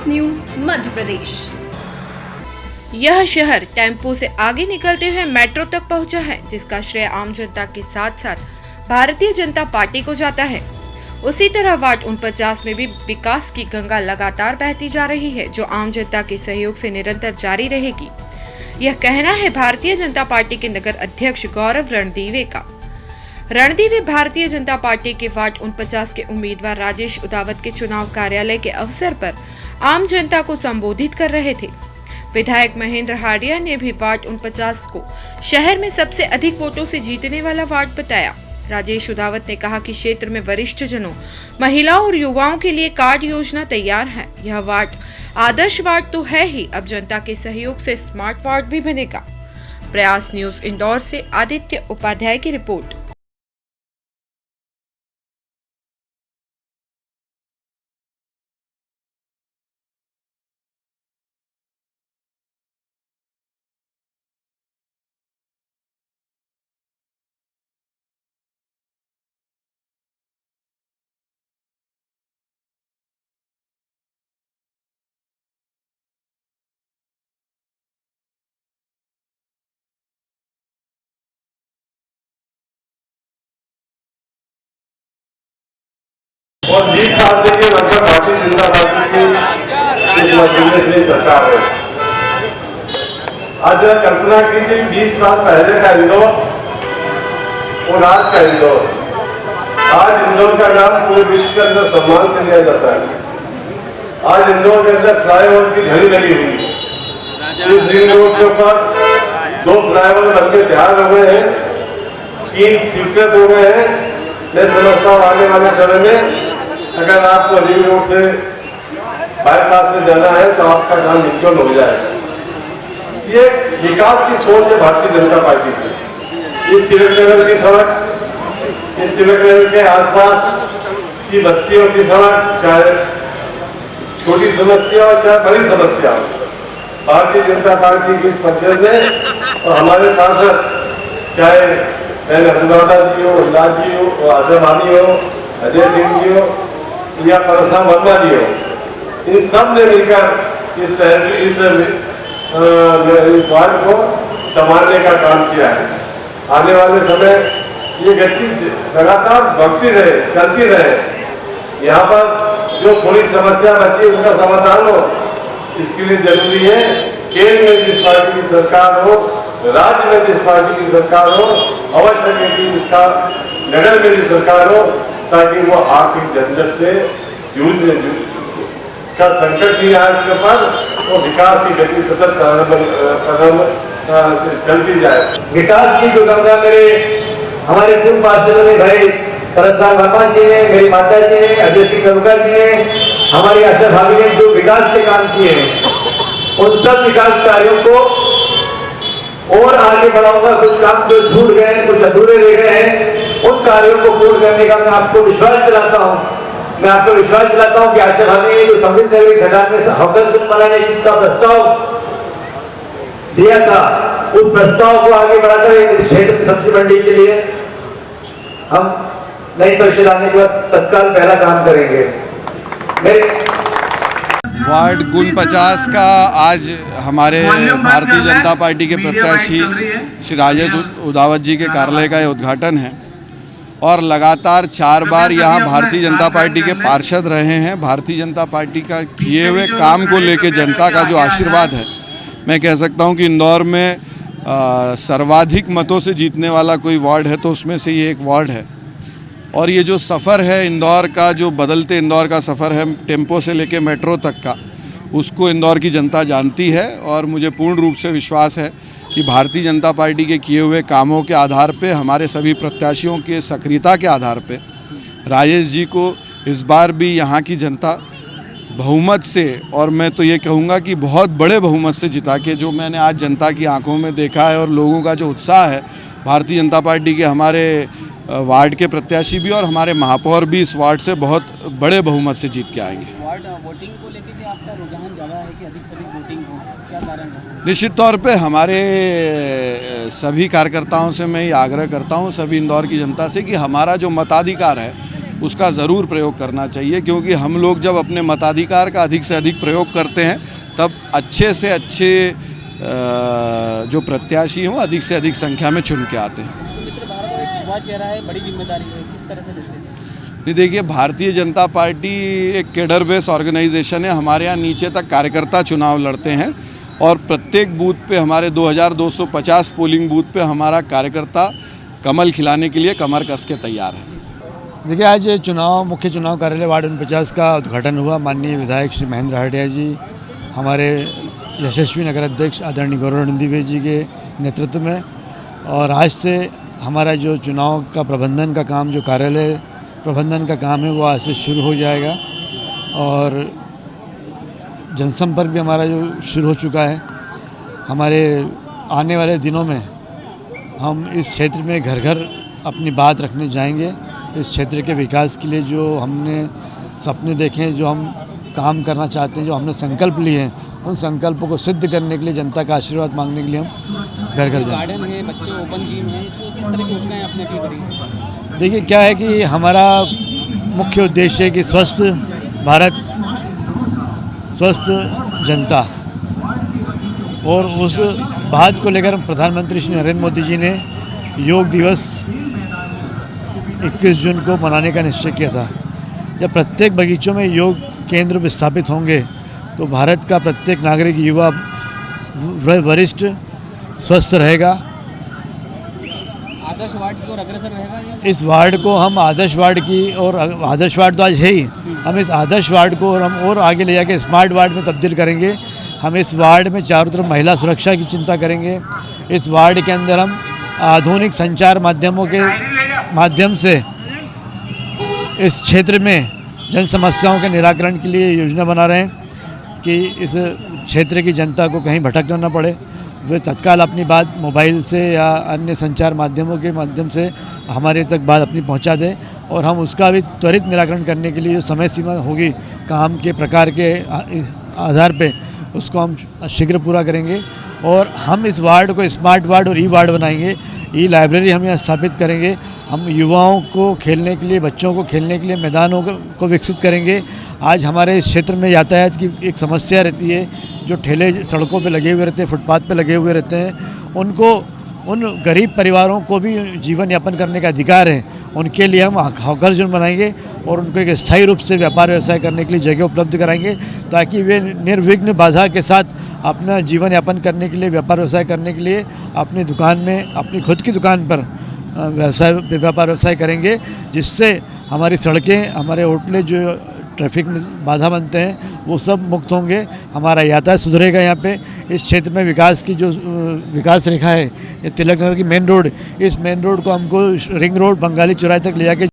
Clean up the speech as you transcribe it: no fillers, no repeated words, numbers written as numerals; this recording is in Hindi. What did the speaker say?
प्रयास न्यूज मध्य प्रदेश। यह शहर टेम्पो से आगे निकलते हुए मेट्रो तक पहुंचा है, जिसका श्रेय आम जनता के साथ साथ भारतीय जनता पार्टी को जाता है। उसी तरह वार्ड 49 में भी विकास की गंगा लगातार बहती जा रही है, जो आम जनता के सहयोग से निरंतर जारी रहेगी। यह कहना है भारतीय जनता पार्टी के नगर अध्यक्ष गौरव रणदीवे का। रणदीवे भारतीय जनता पार्टी के वार्ड 49 के उम्मीदवार राजेश उदावत के चुनाव कार्यालय के अवसर पर आम जनता को संबोधित कर रहे थे। विधायक महेंद्र हार्डिया ने भी वार्ड 49 को शहर में सबसे अधिक वोटों से जीतने वाला वार्ड बताया। राजेश उदावत ने कहा कि क्षेत्र में वरिष्ठ जनों, महिलाओं और युवाओं के लिए कार्ड योजना तैयार है। यह वार्ड आदर्श वार्ड तो है ही, अब जनता के सहयोग से स्मार्ट वार्ड भी बनेगा। प्रयास न्यूज इंदौर से आदित्य उपाध्याय की रिपोर्ट। और 20 साल से लगभग भारतीय जनता पार्टी की इस मजबूत से सरकार है। आज कल्पना की थी 20 साल पहले का इंदौर और आज का इंदौर। आज इंदौर का नाम पूरे विश्व के अंदर सम्मान से लिया जाता है। आज इंदौर के अंदर फ्लाईओवर की घड़ी लगी हुई है। इस रिंग रोड के ऊपर 2 फ्लाईओवर बनके तैयार हो गए हैं, 3 स्वीकृत हो गए हैं। मैं समझता हूँ आने वाले समय में अगर आपको रिंग रोड से बाईपास में जाना है तो आपका काम निश्चित हो जाएगा। ये विकास की सोच है भारतीय जनता पार्टी की। इस तिलक नगर की सड़क, इस तिलक नगर के आसपास की बस्तियों की सड़क, चाहे छोटी समस्या हो चाहे बड़ी समस्या हो, भारतीय जनता पार्टी की परिषद में और हमारे सांसद, चाहे अनुराधा जी हो, उल्लास जी हो, आजम आदमी हो, अजय सिंह जी हो या परशुराम वर्मा जी हो, इन सब ने मिलकर इस वार्ड को संभालने का काम किया है। आने वाले समय ये गति लगातार बढ़ती रहे, चलती रहे। यहाँ पर जो थोड़ी समस्या बची उनका समाधान हो, इसके लिए जरूरी है केंद्र में जिस पार्टी की सरकार हो, राज्य में जिस पार्टी की सरकार हो, अवश्य है कि इसका नगर में भी सरकार हो, ताकि वो आर्थिक झंझट से जूझ का संकट भी आए उसके ऊपर और विकास की गति सतत कदम चलती जाए। विकास की जो गंगा मेरे हमारे पूर्व पार्षदों ने भाई परशुराम वर्मा जी ने, मेरी माता जी ने, अजय सिंह गंगकर जी ने, हमारी आशा भाभी ने जो विकास के काम किए हैं, उन सब विकास कार्यों को और आगे बढ़ाऊंगा। कुछ काम जो छूट गए हैं, कुछ अधूरे रह गए हैं, उन कार्यों को पूर्ण करने का मैं आपको विश्वास दिलाता हूँ। मैं आपको विश्वास दिलाता हूँ कि आशा भाभी ने जो समृद्ध नगरी खदान में हॉकर्स बनाने का प्रस्ताव दिया था, उस प्रस्ताव को आगे बढ़ाकर इस क्षेत्र में सब्जी मंडी के लिए हम नई परिषद आने के बाद तत्काल पहला काम करेंगे। वार्ड 49 का आज हमारे भारतीय जनता पार्टी के प्रत्याशी श्री राजेश उदावत जी के कार्यालय का उद्घाटन है और लगातार 4 बार यहाँ भारतीय जनता पार्टी के पार्षद रहे हैं। भारतीय जनता पार्टी का किए हुए काम को लेके जनता का जो आशीर्वाद है, मैं कह सकता हूँ कि इंदौर में सर्वाधिक मतों से जीतने वाला कोई वार्ड है तो उसमें से ये एक वार्ड है। और ये जो सफ़र है इंदौर का, जो बदलते इंदौर का सफ़र है टेम्पो से लेके मेट्रो तक का, उसको इंदौर की जनता जानती है। और मुझे पूर्ण रूप से विश्वास है कि भारतीय जनता पार्टी के किए हुए कामों के आधार पे, हमारे सभी प्रत्याशियों के सक्रियता के आधार पे राजेश जी को इस बार भी यहाँ की जनता बहुमत से, और मैं तो ये कहूँगा कि बहुत बड़े बहुमत से जिता के, जो मैंने आज जनता की आंखों में देखा है और लोगों का जो उत्साह है, भारतीय जनता पार्टी के हमारे वार्ड के प्रत्याशी भी और हमारे महापौर भी इस वार्ड से बहुत बड़े बहुमत से जीत के आएंगे। वार्ड वोटिंग को लेकर भी आपका रुझान ज़्यादा है कि अधिक से अधिक वोटिंग हो, क्या कारण है? निश्चित तौर पे हमारे सभी कार्यकर्ताओं से मैं ये आग्रह करता हूँ, सभी इंदौर की जनता से, कि हमारा जो मताधिकार है उसका ज़रूर प्रयोग करना चाहिए, क्योंकि हम लोग जब अपने मताधिकार का अधिक से अधिक प्रयोग करते हैं तब अच्छे से अच्छे जो प्रत्याशी हों अधिक से अधिक संख्या में चुन के आते हैं। मित्र भारत एक युवा चेहरा है, बड़ी जिम्मेदारी है, किस तरह से लेते हैं? नहीं, देखिए, भारतीय जनता पार्टी एक कैडर बेस ऑर्गेनाइजेशन है। हमारे यहाँ नीचे तक कार्यकर्ता चुनाव लड़ते हैं और प्रत्येक बूथ पे हमारे 2250 पोलिंग बूथ पे हमारा कार्यकर्ता कमल खिलाने के लिए कमर कस के तैयार है। देखिए, आज मुख्य चुनाव कार्यालय वार्ड 49 का उद्घाटन हुआ। माननीय विधायक श्री महेंद्र हाटिया जी, हमारे यशस्वी नगर अध्यक्ष आदरणीय गौरव नंदीवे जी के नेतृत्व में, और आज से हमारा जो चुनाव का प्रबंधन का काम, जो कार्यालय प्रबंधन का काम है, वो आज से शुरू हो जाएगा। और जनसंपर्क भी हमारा जो शुरू हो चुका है। हमारे आने वाले दिनों में हम इस क्षेत्र में घर घर अपनी बात रखने जाएंगे। इस क्षेत्र के विकास के लिए जो हमने सपने देखे हैं, जो हम काम करना चाहते हैं, जो हमने संकल्प लिए हैं, उन संकल्पों को सिद्ध करने के लिए, जनता का आशीर्वाद मांगने के लिए हम घर घर जाएंगे। गार्डन है, बच्चे ओपन जिम है, इसको किस तरह की योजनाएं आपने की करी? देखिए, क्या है कि हमारा मुख्य उद्देश्य है कि स्वस्थ भारत, स्वस्थ जनता, और उस बात को लेकर प्रधानमंत्री श्री नरेंद्र मोदी जी ने योग दिवस 21 जून को मनाने का निश्चय किया था। जब प्रत्येक बगीचों में योग केंद्र विस्थापित होंगे तो भारत का प्रत्येक नागरिक, युवा, वरिष्ठ स्वस्थ रहेगा। आदर्श वार्ड की ओर अग्रसर रहेगा या? इस वार्ड को हम आदर्श वार्ड की, और आदर्श वार्ड तो आज है ही, हम इस आदर्श वार्ड को और आगे ले जाके स्मार्ट वार्ड में तब्दील करेंगे। हम इस वार्ड में चारों तरफ महिला सुरक्षा की चिंता करेंगे। इस वार्ड के अंदर हम आधुनिक संचार माध्यमों के माध्यम से इस क्षेत्र में जन समस्याओं के निराकरण के लिए योजना बना रहे हैं कि इस क्षेत्र की जनता को कहीं भटकना न पड़े। वे तत्काल अपनी बात मोबाइल से या अन्य संचार माध्यमों के माध्यम से हमारे तक बात अपनी पहुंचा दें, और हम उसका भी त्वरित निराकरण करने के लिए जो समय सीमा होगी काम के प्रकार के आधार पे, उसको हम शीघ्र पूरा करेंगे। और हम इस वार्ड को स्मार्ट वार्ड और ई वार्ड बनाएंगे। ई लाइब्रेरी हम यहाँ स्थापित करेंगे। हम युवाओं को खेलने के लिए, बच्चों को खेलने के लिए मैदानों को विकसित करेंगे। आज हमारे इस क्षेत्र में यातायात की एक समस्या रहती है। जो ठेले सड़कों पे लगे हुए रहते हैं, फुटपाथ पे लगे हुए रहते हैं, उनको, उन गरीब परिवारों को भी जीवन यापन करने का अधिकार है। उनके लिए हम हॉकर जोन बनाएंगे और उनको एक स्थायी रूप से व्यापार व्यवसाय करने के लिए जगह उपलब्ध कराएंगे, ताकि वे निर्विघ्न बाधा के साथ अपना जीवन यापन करने के लिए, व्यापार व्यवसाय करने के लिए अपनी दुकान में, अपनी खुद की दुकान पर व्यापार व्यवसाय करेंगे, जिससे हमारी सड़कें, हमारे होटलें जो ट्रैफिक में बाधा बनते हैं, वो सब मुक्त होंगे। हमारा यातायात सुधरेगा। यहाँ पे इस क्षेत्र में विकास की जो विकास रेखा है, ये तिलक नगर की मेन रोड, इस मेन रोड को हमको रिंग रोड, बंगाली चौराहे तक ले जाके